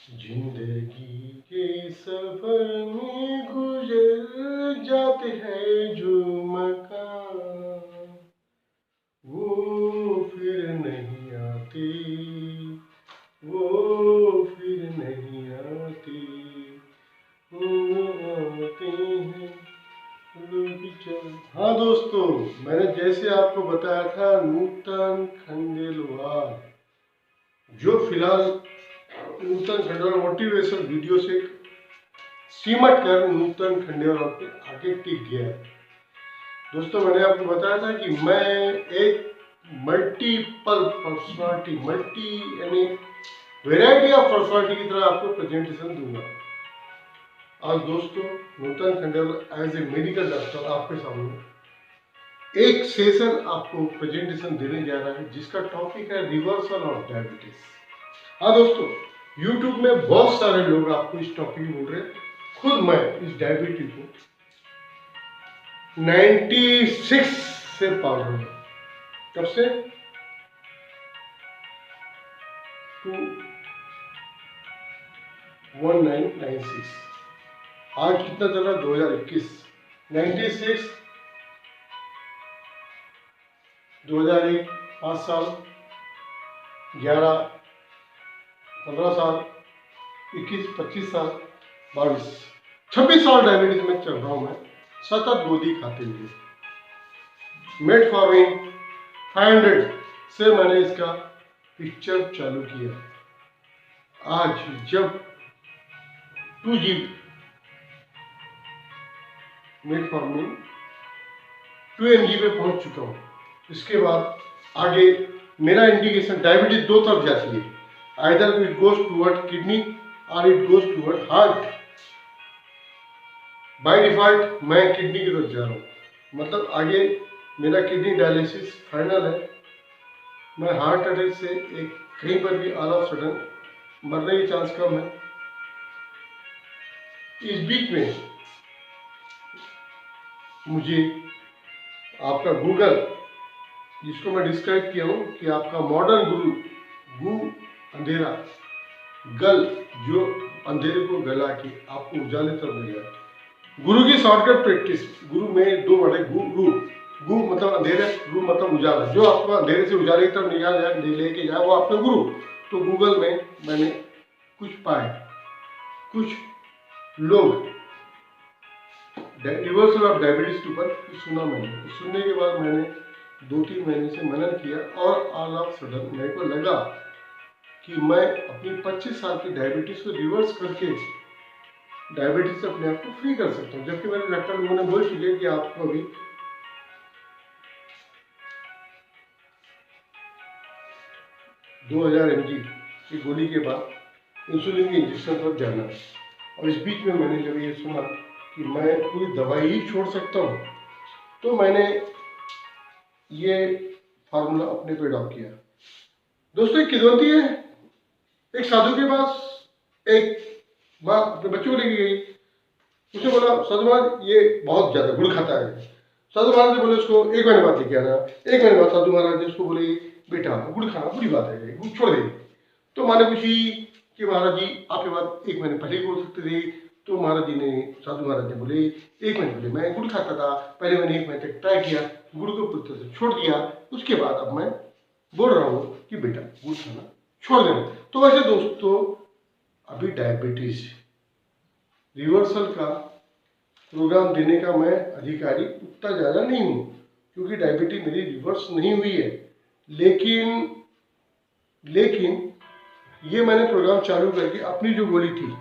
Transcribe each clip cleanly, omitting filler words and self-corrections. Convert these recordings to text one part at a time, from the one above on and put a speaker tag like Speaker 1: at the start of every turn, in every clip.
Speaker 1: जिंदगी के सफर में गुजर जाते हैं जो मकाम, वो फिर नहीं आते, वो फिर नहीं आते, वो आते हैं लोग चल। हाँ दोस्तों, मैंने जैसे आपको बताया था नूतन खंडेलवाल, जो फिलहाल नूतन खंडेलवाल मोटिवेशनल वीडियो से सिमट कर नूतन खंडेलवाल के आगे टिक गया। दोस्तों, मैंने आपको बताया था कि मैं एक मल्टीपल पर्सनालिटी, मल्टी यानी वेराइटी ऑफ पर्सनालिटी की तरह आपको प्रेजेंटेशन दूंगा। आज दोस्तों, Nutan Khandelwal as a medical doctor आपके सामने एक सेशन आपको प्रेजेंटेशन देने जा रहा है, जिसका टॉपिक है रिवर्सल ऑफ डायबिटीज। हाँ दोस्तों, YouTube में बहुत सारे लोग आपको इस टॉपिक में बोल रहे हैं। खुद मैं इस डायबिटीज को 96 से पाल रहा हूँ। कब से? 1996। आज कितना चला? 2021। 96, 2001, 5 साल, 11, 15 साल, 21, 25 साल, 22, 26 साल डायबिटीज में चल रहा हूँ मैं, सतत गोली खाते हुए। मेटफॉर्मिन 500 से मैंने इसका पिक्चर चालू किया। आज जब 2 GB मेटफॉर्मिन 2 mg पे पहुंच चुका हूँ, इसके बाद आगे मेरा इंडिकेशन डायबिटीज दो तरफ जाती है, either it goes toward kidney और it goes toward heart. By default मैं किडनी की तरफ जा रहा हूँ, मतलब आगे मेरा किडनी डायलिसिस फाइनल है। मैं हार्ट अटैक से एक कहीं पर भी ऑल ऑफ सडन मरने की चांस कम है। इस बीच में मुझे आपका गूगल, जिसको मैं डिस्क्राइब किया हूँ कि आपका मॉडर्न गुरु, गु अंधेरा, गल जो अंधेरे को गला के आपको उजाले तरफ ले जाए। गुरु की शॉर्टकट प्रैक्टिस। गुरु में दो वर्ड है, गु गु मतलब अंधेरे, गु मतलब उजाला। जो आपको अंधेरे से उजाले की तरफ लेके जाए वो आपका गुरु। तो गूगल में मैंने कुछ पाए, कुछ लोग रिवर्सल ऑफ डायबिटीज के ऊपर सुना मैंने। सुनने के बाद मैंने 2-3 महीने से मनन किया और ऑल ऑफ सडन मेरे को लगा कि मैं अपनी 25 साल की डायबिटीज को रिवर्स करके डायबिटीज से अपने आप को फ्री कर सकता हूँ। जबकि मेरे डॉक्टर लोगों ने बोल चुके कि आपको अभी 2000 mg की गोली के बाद इंसुलिन के इंजेक्शन पर जाना है। और इस बीच में मैंने जब ये सुना कि मैं पूरी दवाई ही छोड़ सकता हूँ, तो मैंने ये फार्मूला अपने पे अडॉप्ट किया। दोस्तों, एक किदवंती है, एक साधु के पास एक माँ अपने बच्चों को लेके गई। उसने बोला, साधु महाराज ये बहुत ज्यादा गुड़ खाता है। साधु महाराज ने बोले उसको 1 महीने बाद लेके आना। 1 महीने बाद साधु महाराज ने उसको बोले, बेटा गुड़ खाना बुरी बात है, गुड़ छोड़ दे। तो माँ ने पूछी कि महाराज जी आपके बात 1 महीने पहले बोल सकते थे। तो महाराज जी ने, साधु महाराज ने बोले, 1 महीने पहले मैं गुड़ खाता था, पहले मैंने 1 महीने तक ट्राई किया, गुड़ को पूरी तरह से छोड़ दिया, उसके बाद अब मैं बोल रहा हूँ कि बेटा गुड़ खाना छोड़ देना। तो वैसे दोस्तों, अभी डायबिटीज रिवर्सल का प्रोग्राम देने का मैं अधिकारी उतना ज़्यादा नहीं हूँ, क्योंकि डायबिटीज मेरी रिवर्स नहीं हुई है। लेकिन ये मैंने प्रोग्राम चालू करके अपनी जो गोली थी,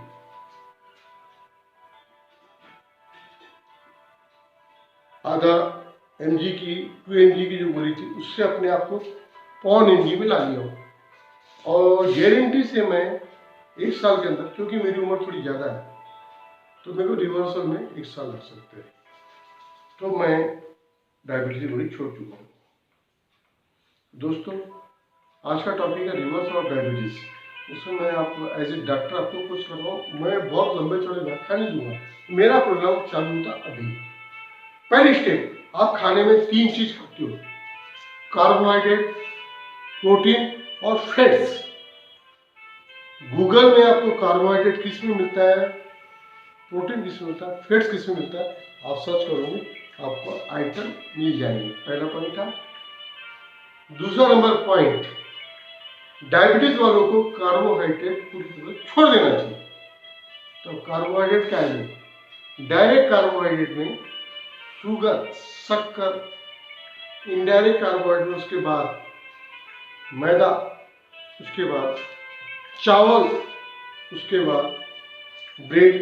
Speaker 1: आधा mg की, 2 mg की जो गोली थी, उससे अपने आप को 1 mg में ला लिया हूँ। और गारंटी से मैं 1 साल के अंदर, क्योंकि मेरी उम्र थोड़ी ज़्यादा है, तो मेरे को रिवर्सल में 1 साल लग सकते हैं। तो मैं डायबिटीज गोली छोड़ चुका हूँ। दोस्तों, आज का टॉपिक है रिवर्सल ऑफ डायबिटीज। उसमें मैं आपको एज ए डॉक्टर आपको कुछ कर रहा हूँ। मैं बहुत लंबे चौड़े व्याख्यान नहीं दूंगा, मेरा प्रोग्राम चालू होता अभी। पहली स्टेप, आप खाने में 3 चीज खाते हो, कार्बोहाइड्रेट, प्रोटीन और फैट्स। गूगल में आपको कार्बोहाइड्रेट किस में मिलता है, प्रोटीन किस में मिलता है, फैट्स किस में मिलता है, आप सर्च करोगे आपको आइटम मिल जाएंगे। पहला पॉइंट था। दूसरा नंबर पॉइंट, डायबिटीज वालों को कार्बोहाइड्रेट पूरी तरह छोड़ देना चाहिए। तो कार्बोहाइड्रेट क्या है? डायरेक्ट कार्बोहाइड्रेट में शुगर, शक्कर, इनडायरेक्ट कार्बोहाइड्रेट, उसके बाद मैदा, उसके बाद चावल, उसके बाद ब्रेड,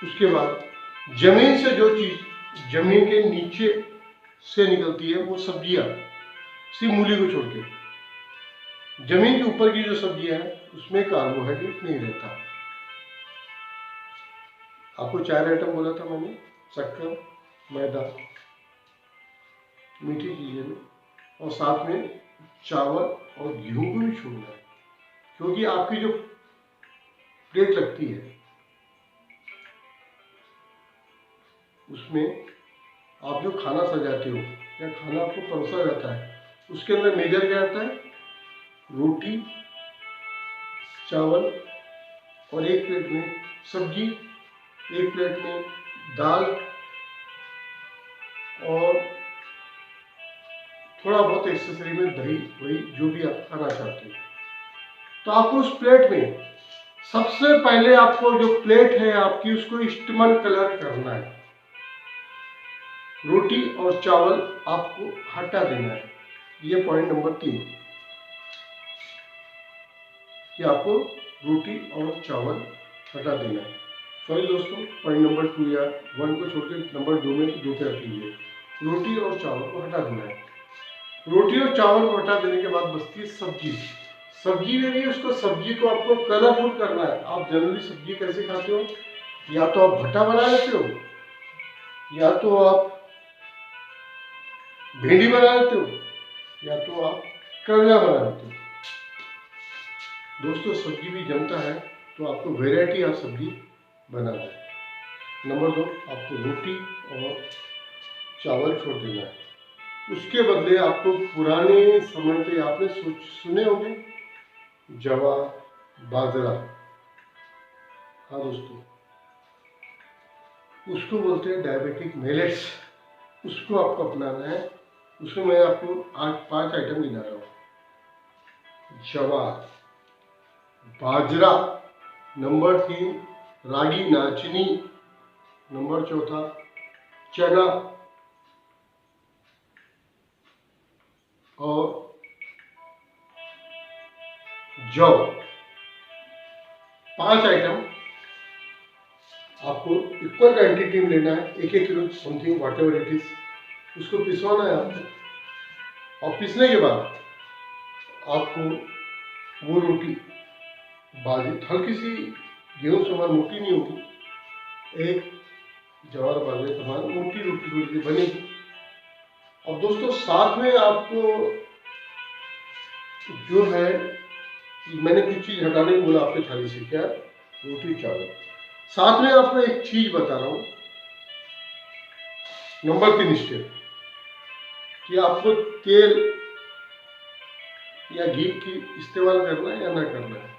Speaker 1: उसके बाद जमीन से जो चीज जमीन के नीचे से निकलती है वो सब्जियां, सिर्फ मूली को छोड़ के। जमीन के ऊपर की जो सब्जियां हैं उसमें कार्बोहाइड्रेट नहीं रहता। आपको 4 आइटम बोला था मैंने, शक्कर, मैदा, मीठी चीजें में, और साथ में चावल और गेहूं को भी छोड़ना है। क्योंकि आपकी जो प्लेट लगती है उसमें आप जो खाना सजाते हो या खाना आपको परोसा जाता है उसके अंदर मेजर क्या आता है? रोटी, चावल, और एक प्लेट में सब्जी, एक प्लेट में दाल, और थोड़ा बहुत एक्सेसरी में दही, वही जो भी आप खाना चाहते हो। तो आपको उस प्लेट में सबसे पहले आपको जो प्लेट है आपकी उसको इस्तेमाल कलर करना है। रोटी और चावल आपको हटा देना है। ये पॉइंट नंबर 3 कि आपको रोटी और चावल हटा देना है। सॉरी दोस्तों, पॉइंट नंबर 2 या 1 को छोड़ के नंबर 2 में 2 पे रख लीजिए। रोटी और चावल को हटा देना है। रोटी और चावल को हटा देने के बाद बचती है सब्जी। सब्जी में भी उसको सब्जी को आपको कलरफुल करना है। आप जनरली सब्जी कैसे खाते हो? या तो आप भट्टा बना लेते हो, या तो आप भिंडी बना लेते हो, या तो आप करेला बना लेते हो। दोस्तों सब्जी भी जमता है तो आपको वेराइटी ऑफ सब्जी बनाना है। नंबर 2, आपको रोटी और चावल छोड़ देना है। उसके बदले आपको पुराने समय पे आपने सुने होंगे जवा, बाजरा, हाँ दोस्तों, उसको बोलते हैं डायबिटिक मिलेट्स। उसको आपको अपनाना है। उसमें मैं आपको आज 5 आइटम गिना रहा हूँ। जवा, बाजरा, नंबर 3 रागी नाचनी, नंबर 4 चना, और जौ। 5 आइटम आपको इक्वल क्वांटिटी में लेना है, 1-1 kilo something, what ever it is. उसको पिसवाना है आपको, और पिसने के बाद आपको वो रोटी, बाजरे, हल्की सी गेहूं समान मोटी नहीं होगी, एक जवार बाजरे समान मोटी रोटी बनेगी। और दोस्तों साथ में आपको जो है, मैंने कुछ चीज हटाने को बोला आपके थाली से, क्या? रोटी चावल। साथ में आपको एक चीज बता रहा हूं, नंबर 3 स्टेप, कि आपको तेल या घी की इस्तेमाल करना है या ना करना है।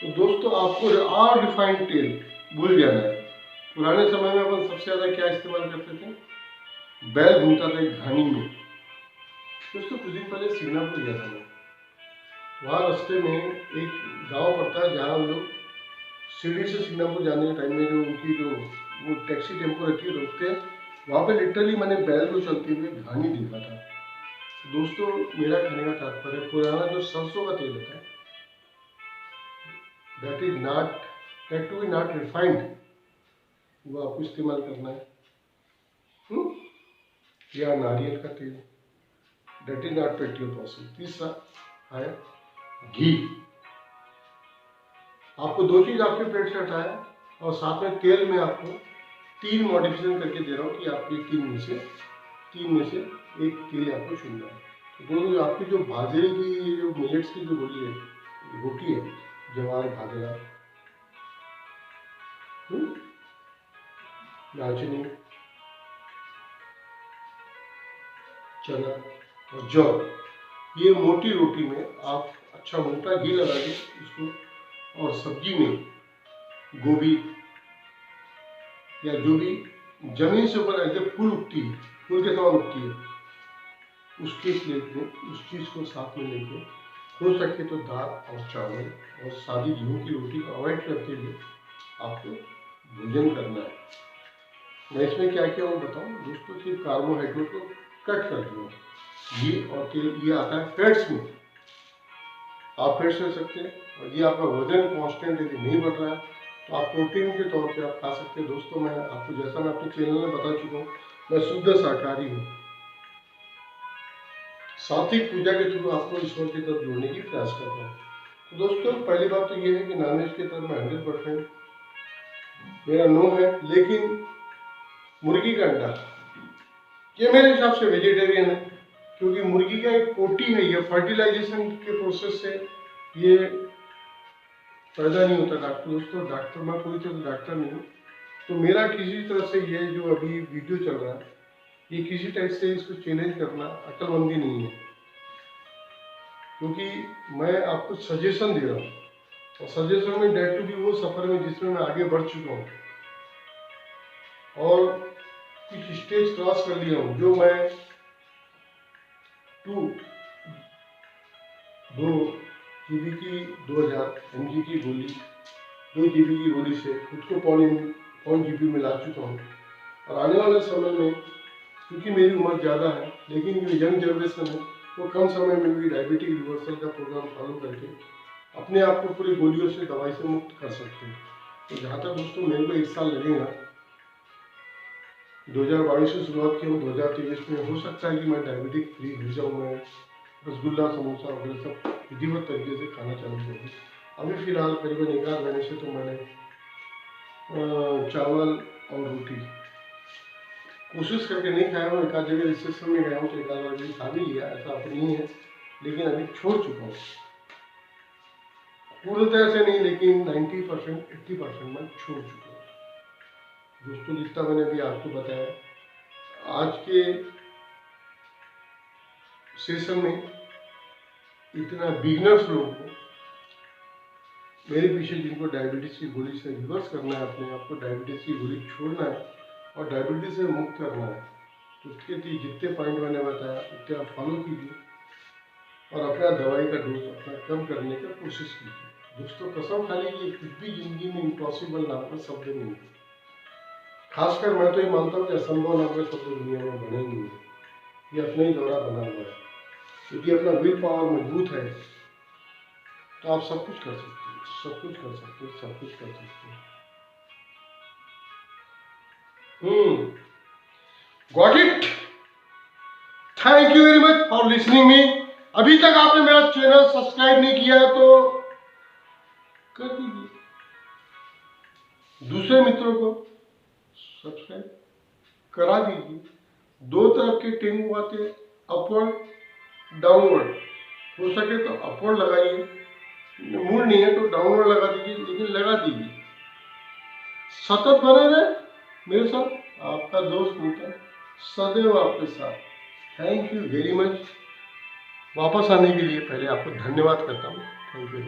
Speaker 1: तो दोस्तों आपको रिफाइंड तेल भूल जाना है। पुराने समय में अपन सबसे ज्यादा क्या इस्तेमाल करते थे? बैल घूमता था एक घानी में। दोस्तों कुछ दिन पहले सिंगापुर गया था मैं। वहाँ रास्ते में एक गांव पड़ता है जहाँ हम लोग शिरडी से सिंगापुर जाने के टाइम में जो उनकी जो वो टैक्सी टेम्पो रहती है, रुकते हैं वहाँ पे। लिटरली मैंने बैल को चलते हुए घानी देखा था। दोस्तों मेरा कहने का तात्पर्य, पुराना जो सरसों का तेल होता है, that to be not refined, वो आपको इस्तेमाल करना है। या नारियल का तेल, दैट इज नॉट पेट्रोल। तीसरा है घी। आपको 2 चीज आपके प्लेट से हटाया, और साथ में तेल में आपको 3 मॉडिफिकेशन करके दे रहा हूँ कि आपके 3 में से एक तेल आपको चुनना है। तो दोनों आपकी जो बाजरे की, जो मिलेट्स की जो बोली है, रोटी है, जवार, बाजरा, नाचनी, चना और जौ, ये मोटी रोटी में आप अच्छा मोटा घी लगा के इसको और सब्जी में गोभी या जो भी जमीन से ऊपर ऐसे फूल उगती है, फूल के समान उगती है, उसके प्लेट में उस चीज़ को साथ में लेके हो सके तो दाल और चावल और सादी गेहूं की रोटी को अवॉइड करते हुए आपको भोजन करना है। मैं इसमें क्या क्या मैं बताऊँ दोस्तों, सिर्फ कार्बोहाइड्रेट को कट कर दूँ। घी और तेल ये आता है फैट्स में, आप फैट्स ले सकते हैं। और ये आपका वजन कांस्टेंट यदि नहीं बढ़ रहा है तो आप प्रोटीन के तौर पे आप खा सकते हैं। दोस्तों मैं आपको जैसा मैं अपने चैनल में बता चुका हूँ, मैं शुद्ध शाकाहारी हूँ। सात्विक पूजा के थ्रू आपको ईश्वर की तरफ जोड़ने की प्रयास करता हूँ। तो दोस्तों पहली बात तो ये है कि नॉनवेज की तरफ मैं 100% मेरा नो है, लेकिन मुर्गी का अंडा ये मेरे हिसाब से वेजिटेरियन है, क्योंकि मुर्गी का एक कोटी है, ये फर्टिलाइजेशन के प्रोसेस से ये पैदा नहीं होता। डॉक्टर मैं पूरी तरह डॉक्टर नहीं हूँ, तो मेरा किसी तरह से ये जो अभी वीडियो चल रहा है ये किसी टाइप से इसको चैलेंज करना अक्लमंदी नहीं है, क्योंकि मैं आपको सजेशन दे रहा हूँ और सजेशन में डेट टू बी वो सफर में जिसमें मैं आगे बढ़ चुका हूँ और कुछ स्टेज क्रॉस कर लिया हूँ, जो मैं 2 GB की 2000 mg की गोली 2 GB की गोली से खुद को 5 GB में ला चुका हूँ। और आने वाले समय में क्योंकि मेरी उम्र ज़्यादा है, लेकिन जो यंग जनरेशन है वो कम समय में भी डायबिटिक रिवर्सल का प्रोग्राम फॉलो करके अपने आप को पूरी गोलियों से दवाई से मुक्त कर सकते हैं। तो जहाँ तक दोस्तों मेरे को 1 साल लगेगा, 2022 से शुरुआत की हूँ, 2023 में हो सकता है कि मैं डायबिटिक फ्री हो जाऊँ। मैं रसगुल्ला समोसा वगैरह सब विधिवत तरीके से खाना चालू कर दूँ। अभी फिलहाल करीबन 1 आध महीने से तो मैंने चावल और रोटी कोशिश करके नहीं खाया हूँ। एक आध जगह रिसेप्शन में गया हूँ तो 1 आध बार भी खा भी लिया, ऐसा नहीं है, लेकिन अभी छोड़ चुका हूँ पूरी तरह से नहीं, लेकिन 90% 80% मैं छोड़ चुका हूँ। दोस्तों जितना मैंने अभी आपको बताया, आज के सेशन में इतना बिगनर्स लोगों को मेरे पीछे जिनको डायबिटीज़ की गोली से रिवर्स करना है, अपने आप को डायबिटीज़ की गोली छोड़ना है और डायबिटीज़ से मुक्त करना है, तो उसके लिए जितने पॉइंट मैंने बताया उतने आप फॉलो कीजिए और अपना दवाई का डोज अपना कम करने का कोशिश कीजिए। दोस्तों कसम खा लीजिए, कुछ भी जिंदगी में इम्पॉसिबल नाम का शब्द नहीं है। खासकर मैं तो ये मानता हूँ कि असंभव नाम का शब्द दुनिया में बना ही नहीं है, ये अपने ही द्वारा बना हुआ है। क्योंकि अपना विल पावर मजबूत है तो आप सब कुछ कर सकते हैं, सब कुछ कर सकते हैं, सब कुछ कर सकते हैं। Got it. Thank you very much for listening me. अभी तक आपने मेरा चैनल सब्सक्राइब नहीं किया है तो कर दीजिए, दूसरे मित्रों को सब्सक्राइब करा दीजिए। 2 तरफ के टेंगू आते, अपवर्ड डाउनवर्ड, हो सके तो अपवर्ड लगाइए, मूड नहीं है तो डाउनवर्ड लगा दीजिए, लेकिन लगा दीजिए। सतत बने रहे मेरे साथ, आपका दोस्त मित्र सदैव आपके साथ। Thank you very much. वापस आने के लिए पहले आपको धन्यवाद करता हूँ। Thank you.